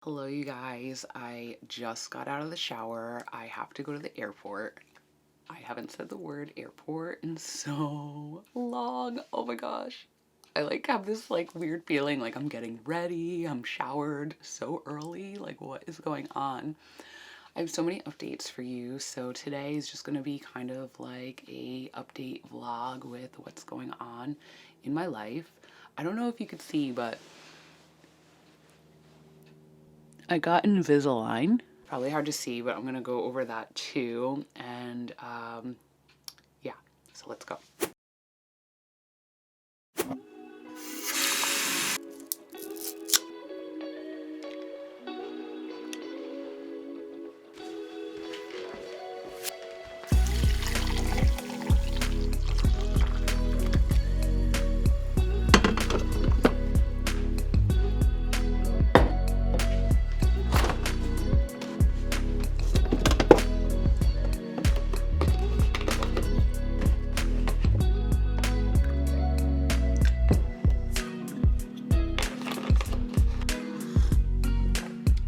Hello, you guys. I just got out of the shower. I have to go to the airport. I haven't said the word airport in so long. Oh my gosh. I have this weird feeling like I'm getting ready. I'm showered so early. Like what is going on? I have so many updates for you. So today is just going to be kind of like a update vlog with what's going on in my life. I don't know if you could see, but I got Invisalign. Probably hard to see, but I'm gonna go over that too. And yeah, so let's go.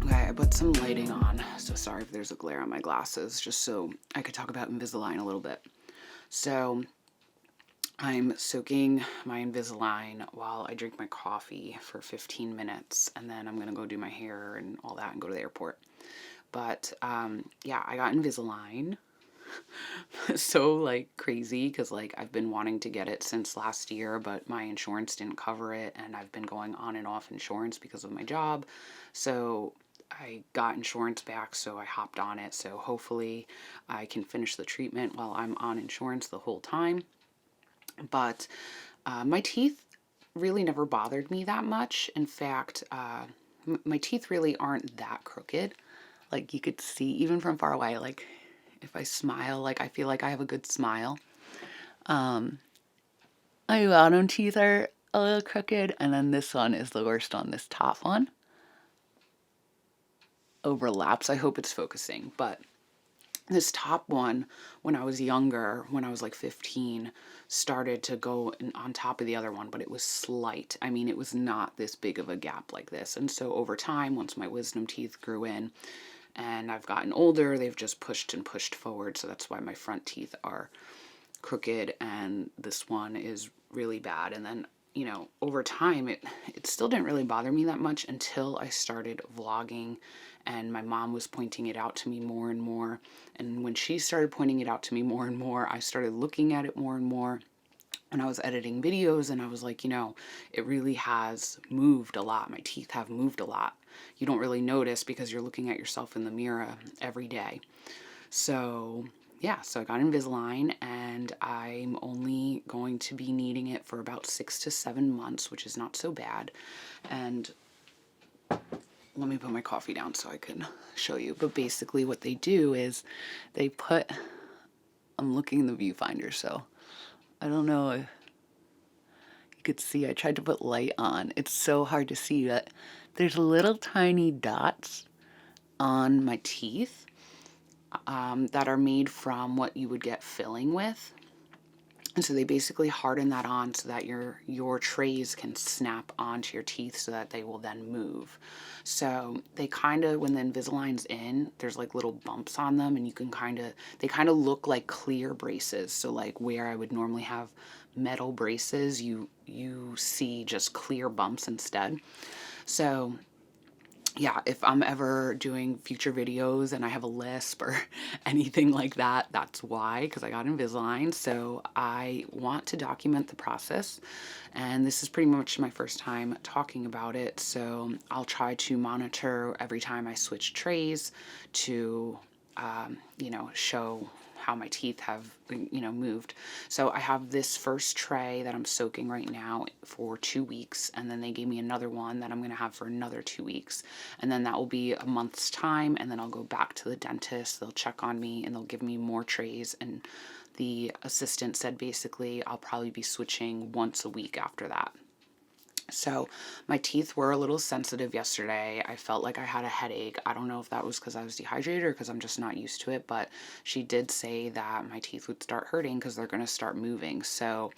Okay, I put some lighting on, so sorry if there's a glare on my glasses, just so I could talk about Invisalign a little bit. So I'm soaking my Invisalign while I drink my coffee for 15 minutes, and then I'm gonna go do my hair and all that and go to the airport. But yeah, I got Invisalign. So crazy because I've been wanting to get it since last year, but my insurance didn't cover it, and I've been going on and off insurance because of my job. So I got insurance back, so I hopped on it. So hopefully I can finish the treatment while I'm on insurance the whole time. But my teeth really never bothered me that much. In fact, my teeth really aren't that crooked. Like you could see even from far away, like if I smile, I feel like I have a good smile. My bottom teeth are a little crooked, and then this one is the worst on this top one. Overlaps. I hope it's focusing, but this top one, when I was younger, when I was like 15, started to go on top of the other one, but it was slight. I mean, it was not this big of a gap like this. And so over time, once my wisdom teeth grew in and I've gotten older, they've just pushed and pushed forward. So that's why my front teeth are crooked and this one is really bad. And then, you know, over time, it still didn't really bother me that much until I started vlogging, and my mom was pointing it out to me more and more. And when she started pointing it out to me more and more, I started looking at it more and more. And I was editing videos, and I was like, you know, it really has moved a lot. My teeth have moved a lot. You don't really notice because you're looking at yourself in the mirror every day. So yeah, so I got Invisalign, and I'm only going to be needing it for about 6 to 7 months, which is not so bad. And let me put my coffee down so I can show you. But basically what they do is they put, I'm looking in the viewfinder, so I don't know if you could see, I tried to put light on. It's so hard to see that there's little tiny dots on my teeth that are made from what you would get filling with. And so they basically harden that on so that your trays can snap onto your teeth so that they will then move. So they kind of, when the Invisalign's in, there's like little bumps on them, and you can they kind of look like clear braces. So like where I would normally have metal braces, you see just clear bumps instead. So yeah, if I'm ever doing future videos and I have a lisp or anything like that, that's why, because I got Invisalign. So I want to document the process, and this is pretty much my first time talking about it. So I'll try to monitor every time I switch trays to, you know, show how my teeth have, you know, moved. So I have this first tray that I'm soaking right now for 2 weeks, and then they gave me another one that I'm going to have for another 2 weeks, and then that will be a month's time, and then I'll go back to the dentist. They'll check on me and they'll give me more trays, and the assistant said basically I'll probably be switching once a week after that. So my teeth were a little sensitive yesterday. I felt like I had a headache. I don't know if that was because I was dehydrated or because I'm just not used to it, but she did say that my teeth would start hurting because they're going to start moving. So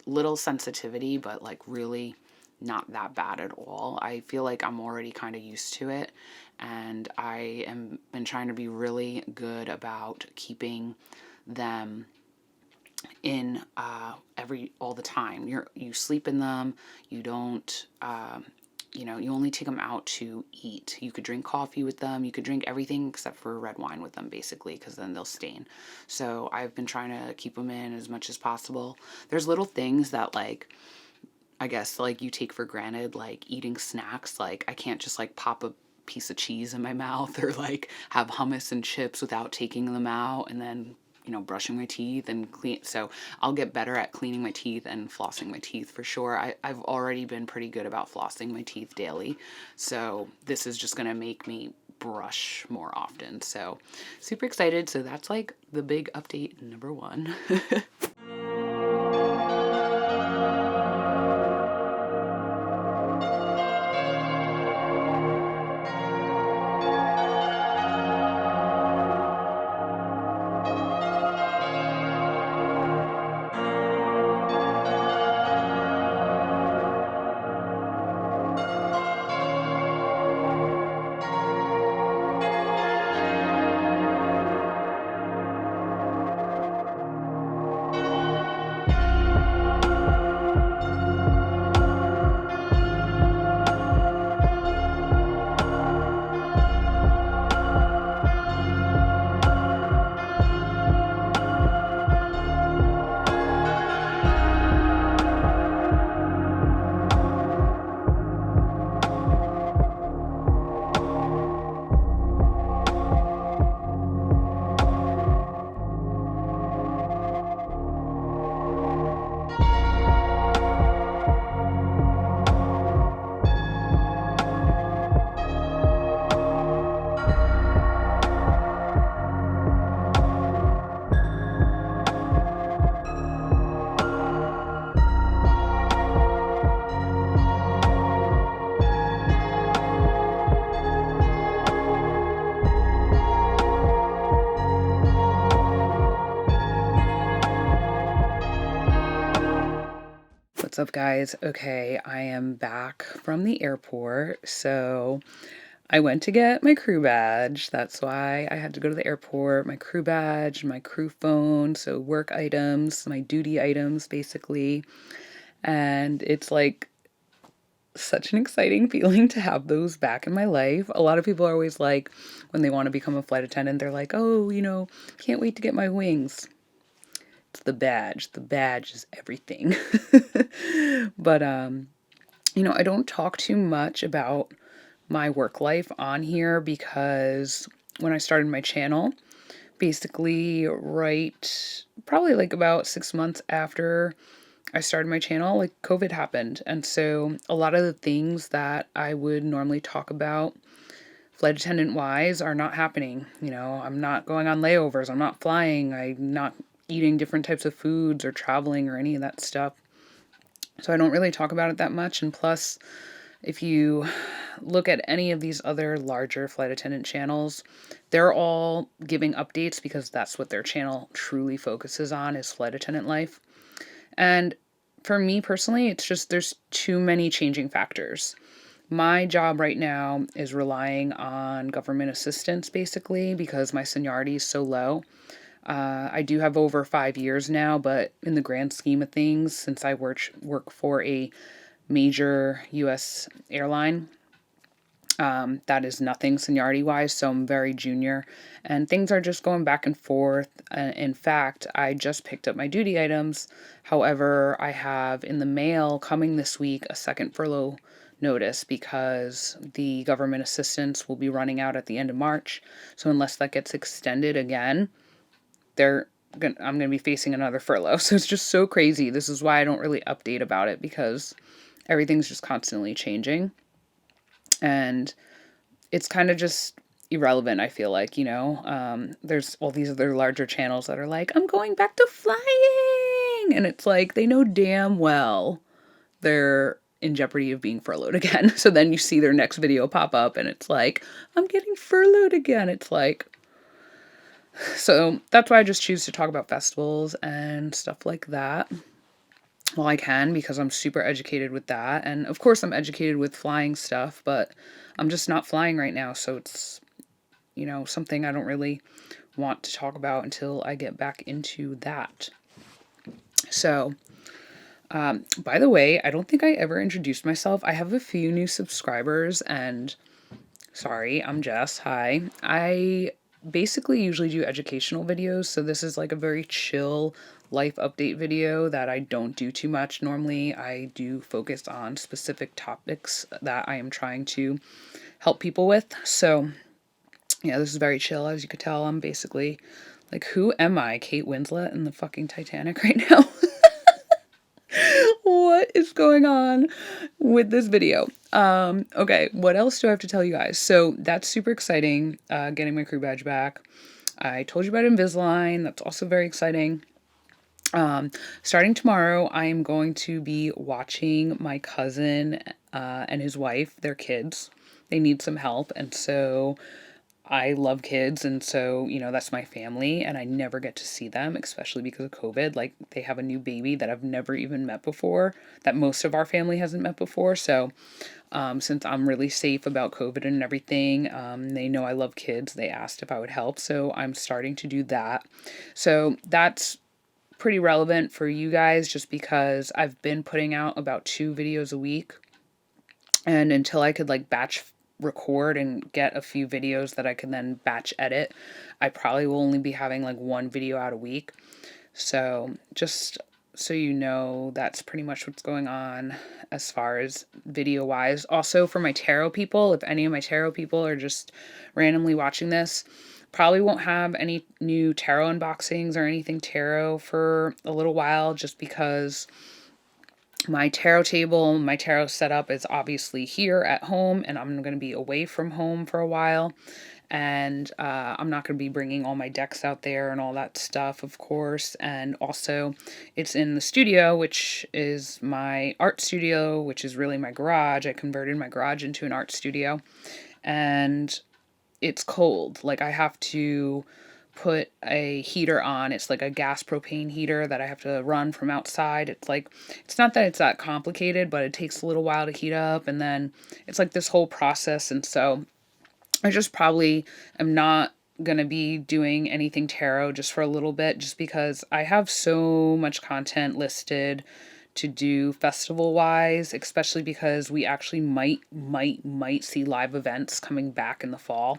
little sensitivity, but like really not that bad at all. I feel like I'm already kind of used to it, and I am been trying to be really good about keeping them in all the time. You sleep in them. You don't you only take them out to eat. You could drink coffee with them. You could drink everything except for red wine with them, basically, because then they'll stain. So I've been trying to keep them in as much as possible. There's little things that, like, I guess, like, you take for granted, like eating snacks. Like, I can't just like pop a piece of cheese in my mouth, or like have hummus and chips without taking them out and then brushing my teeth and clean. So I'll get better at cleaning my teeth and flossing my teeth for sure. I've already been pretty good about flossing my teeth daily. So this is just going to make me brush more often. So super excited. So that's like the big update number one. What's up, guys? Okay, I am back from the airport. So I went to get my crew badge. That's why I had to go to the airport. My crew badge, my crew phone, so work items, my duty items, basically. And it's like such an exciting feeling to have those back in my life. A lot of people are always like, when they want to become a flight attendant, they're like, oh, can't wait to get my wings. It's the badge. The badge is everything. But, I don't talk too much about my work life on here because when I started my channel, basically probably like about 6 months after I started my channel, like COVID happened. And so a lot of the things that I would normally talk about flight attendant wise are not happening. I'm not going on layovers. I'm not flying. I'm not eating different types of foods or traveling or any of that stuff. So I don't really talk about it that much. And plus, if you look at any of these other larger flight attendant channels, they're all giving updates because that's what their channel truly focuses on, is flight attendant life. And for me personally, it's just there's too many changing factors. My job right now is relying on government assistance, basically, because my seniority is so low. I do have over 5 years now, but in the grand scheme of things, since I work for a major U.S. airline, that is nothing seniority-wise, so I'm very junior, and things are just going back and forth. In fact, I just picked up my duty items. However, I have in the mail coming this week a second furlough notice because the government assistance will be running out at the end of March. So unless that gets extended again, I'm going to be facing another furlough. So it's just so crazy. This is why I don't really update about it, because everything's just constantly changing. And it's kind of just irrelevant, I feel like, there's all these other larger channels that are like, I'm going back to flying. And it's like, they know damn well they're in jeopardy of being furloughed again. So then you see their next video pop up and it's like, I'm getting furloughed again. It's like, so that's why I just choose to talk about festivals and stuff like that. while I can, because I'm super educated with that. And of course I'm educated with flying stuff, but I'm just not flying right now. So it's, something I don't really want to talk about until I get back into that. So, by the way, I don't think I ever introduced myself. I have a few new subscribers, and sorry, I'm Jess. Hi. I basically usually do educational videos, so this is like a very chill life update video that I don't do too much. Normally, I do focus on specific topics that I am trying to help people with. So, yeah, this is very chill. As you could tell, I'm basically like, who am I? Kate Winslet in the fucking Titanic right now? What is going on with this video? Okay, what else do I have to tell you guys? So that's super exciting, getting my crew badge back. I told you about Invisalign. That's also very exciting. Starting tomorrow, I am going to be watching my cousin and his wife, their kids. They need some help, and so I love kids, and so, that's my family, and I never get to see them, especially because of COVID. Like, they have a new baby that I've never even met before, that most of our family hasn't met before. So, since I'm really safe about COVID and everything, they know I love kids. They asked if I would help, so I'm starting to do that. So that's pretty relevant for you guys, just because I've been putting out about 2 videos a week, and until I could like batch record and get a few videos that I can then batch edit, I probably will only be having like 1 video out a week. So just so you know, that's pretty much what's going on as far as video wise. Also, for my tarot people, if any of my tarot people are just randomly watching this, probably won't have any new tarot unboxings or anything tarot for a little while, just because my tarot table, my tarot setup is obviously here at home, and I'm going to be away from home for a while. And I'm not going to be bringing all my decks out there and all that stuff, of course. And also, it's in the studio, which is my art studio, which is really my garage. I converted my garage into an art studio. And it's cold. Like, I have to put a heater on. It's like a gas propane heater that I have to run from outside. It's not that it's that complicated, but it takes a little while to heat up, and then it's like this whole process. And so I just probably am not going to be doing anything tarot just for a little bit, just because I have so much content listed to do festival wise, especially because we actually might see live events coming back in the fall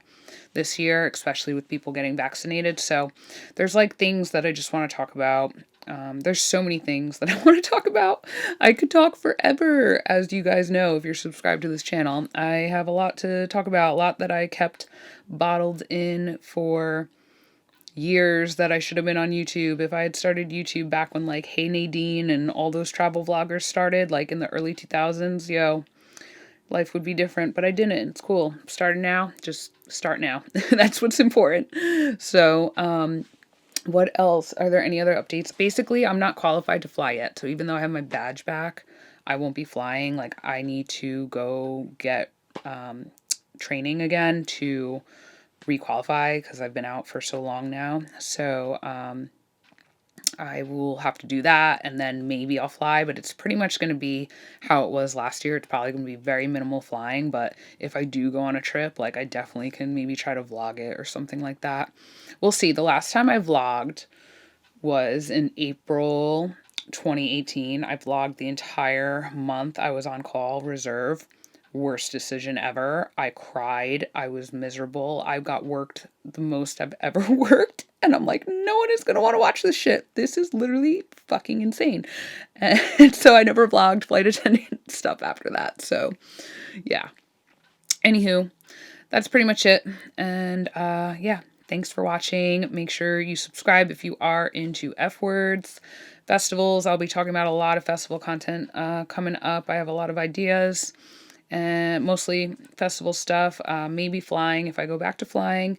this year, especially with people getting vaccinated. So there's like things that I just want to talk about. There's so many things that I want to talk about. I could talk forever, as you guys know, if you're subscribed to this channel. I have a lot to talk about, a lot that I kept bottled in for years that I should have been on YouTube. If I had started YouTube back when like Hey Nadine and all those travel vloggers started, like in the early 2000s, life would be different, but I didn't. It's cool. Starting now, just start now. That's what's important. So, what else? Are there any other updates? Basically, I'm not qualified to fly yet. So even though I have my badge back, I won't be flying. Like, I need to go get training again to requalify, because I've been out for so long now. So I will have to do that, and then maybe I'll fly, but it's pretty much going to be how it was last year. It's probably going to be very minimal flying, but if I do go on a trip, like, I definitely can maybe try to vlog it or something like that. We'll see. The last time I vlogged was in April 2018. I vlogged the entire month I was on call reserve. Worst decision ever. I cried. I was miserable. I got worked the most I've ever worked. And I'm like, no one is going to want to watch this shit. This is literally fucking insane. And so I never vlogged flight attendant stuff after that. So yeah. Anywho, that's pretty much it. And yeah, thanks for watching. Make sure you subscribe if you are into F words. Festivals. I'll be talking about a lot of festival content coming up. I have a lot of ideas. And mostly festival stuff, maybe flying if I go back to flying.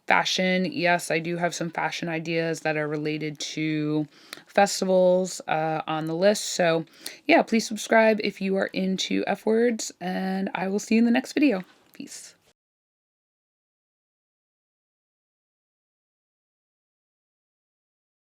Fashion, yes, I do have some fashion ideas that are related to festivals on the list. So yeah, please subscribe if you are into F words, and I will see you in the next video. Peace.